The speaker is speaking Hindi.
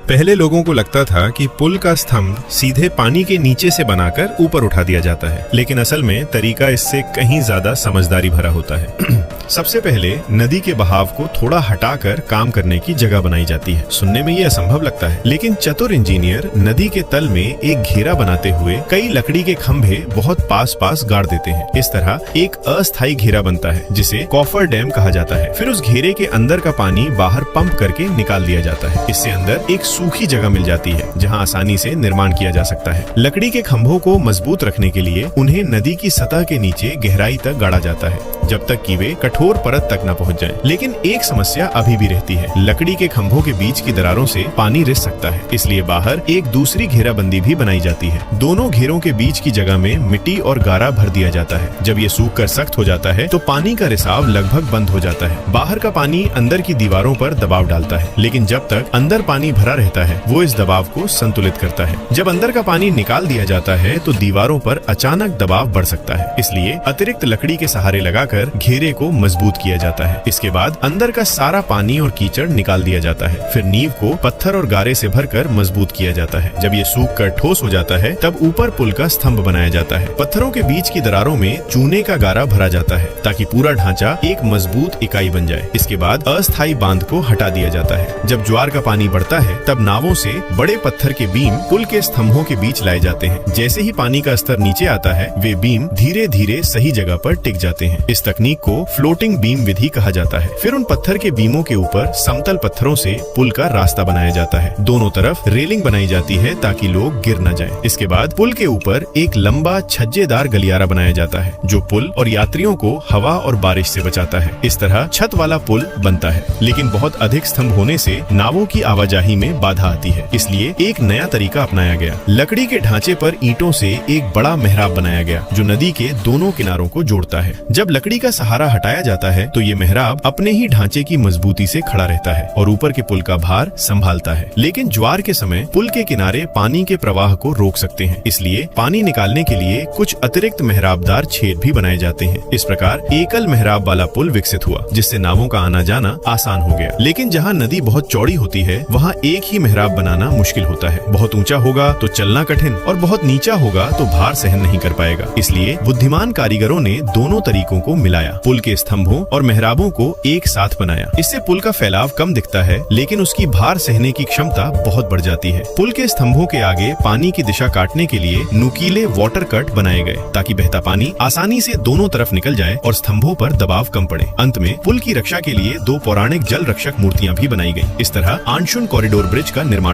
पहले लोगों को लगता था कि पुल का स्तंभ सीधे पानी के नीचे से बनाकर ऊपर उठा दिया जाता है, लेकिन असल में तरीका इससे कहीं ज्यादा समझदारी भरा होता है। सबसे पहले नदी के बहाव को थोड़ा हटाकर काम करने की जगह बनाई जाती है। सुनने में ये असंभव लगता है, लेकिन चतुर इंजीनियर नदी के तल में एक घेरा बनाते हुए कई लकड़ी के खंभे बहुत पास पास गाड़ देते हैं। इस तरह एक अस्थायी घेरा बनता है जिसे कॉफर डैम कहा जाता है। फिर उस घेरे के अंदर का पानी बाहर पंप करके निकाल दिया जाता है। इससे अंदर एक सूखी जगह मिल जाती है जहां आसानी से निर्माण किया जा सकता है। लकड़ी के खंभों को मजबूत रखने के लिए उन्हें नदी की सतह के नीचे गहराई तक गाड़ा जाता है, जब तक कि वे कठोर परत तक न पहुंच जाएं। लेकिन एक समस्या अभी भी रहती है, लकड़ी के खंभों के बीच की दरारों से पानी रिस सकता है, इसलिए बाहर एक दूसरी घेराबंदी भी बनाई जाती है। दोनों घेरों के बीच की जगह में मिट्टी और गारा भर दिया जाता है। जब ये सूख कर सख्त हो जाता है तो पानी का रिसाव लगभग बंद हो जाता है। बाहर का पानी अंदर की दीवारों पर दबाव डालता है, लेकिन जब तक अंदर पानी भरा रहता है वो इस दबाव को संतुलित करता है। जब अंदर का पानी निकाल दिया जाता है तो दीवारों पर अचानक दबाव बढ़ सकता है, इसलिए अतिरिक्त लकड़ी के सहारे लगाकर घेरे को मजबूत किया जाता है। इसके बाद अंदर का सारा पानी और कीचड़ निकाल दिया जाता है। फिर नींव को पत्थर और गारे से भरकर मजबूत किया जाता है। जब ये सूख कर ठोस हो जाता है तब ऊपर पुल का स्तंभ बनाया जाता है। पत्थरों के बीच की दरारों में चूने का गारा भरा जाता है ताकि पूरा ढांचा एक मजबूत इकाई बन जाए। इसके बाद अस्थायी बांध को हटा दिया जाता है। जब ज्वार का पानी बढ़ता है तब नावों से बड़े पत्थर के बीम पुल के स्तंभों के बीच लाए जाते हैं। जैसे ही पानी का स्तर नीचे आता है वे बीम धीरे धीरे सही जगह पर टिक जाते हैं। इस तकनीक को फ्लोटिंग बीम विधि कहा जाता है। फिर उन पत्थर के बीमों के ऊपर समतल पत्थरों से पुल का रास्ता बनाया जाता है। दोनों तरफ रेलिंग बनाई जाती है ताकि लोग गिर न जाएं। इसके बाद पुल के ऊपर एक लंबा छज्जेदार गलियारा बनाया जाता है जो पुल और यात्रियों को हवा और बारिश से बचाता है। इस तरह छत वाला पुल बनता है, लेकिन बहुत अधिक स्तंभ होने से नावों की आवाजाही में बाधा आती है, इसलिए एक नया तरीका अपनाया गया। लकड़ी के ढांचे पर ईंटों से एक बड़ा मेहराब बनाया गया जो नदी के दोनों किनारों को जोड़ता है। जब लकड़ी का सहारा हटाया जाता है तो ये मेहराब अपने ही ढांचे की मजबूती से खड़ा रहता है और ऊपर के पुल का भार संभालता है। लेकिन ज्वार के समय पुल के किनारे पानी के प्रवाह को रोक सकते हैं, इसलिए पानी निकालने के लिए कुछ अतिरिक्त मेहराबदार छेद भी बनाए जाते हैं। इस प्रकार एकल मेहराब वाला पुल विकसित हुआ जिससे नावों का आना जाना आसान हो गया। लेकिन जहाँ नदी बहुत चौड़ी होती है वहाँ एक ही मेहराब बनाना मुश्किल होता है। बहुत ऊंचा होगा तो चलना कठिन और बहुत नीचा होगा तो भार सहन नहीं कर पाएगा। इसलिए बुद्धिमान कारीगरों ने दोनों तरीकों को मिलाया, पुल के स्तंभों और मेहराबों को एक साथ बनाया। इससे पुल का फैलाव कम दिखता है, लेकिन उसकी भार सहने की क्षमता बहुत बढ़ जाती है। पुल के स्तंभों के आगे पानी की दिशा काटने के लिए नुकीले वाटर कट बनाए गए ताकि बहता पानी आसानी से दोनों तरफ निकल जाए और स्तंभों पर दबाव कम पड़े। अंत में पुल की रक्षा के लिए 2 पौराणिक जल रक्षक मूर्तियां भी बनाई गई। इस तरह आनशुन कॉरिडोर ब्रिज का निर्माण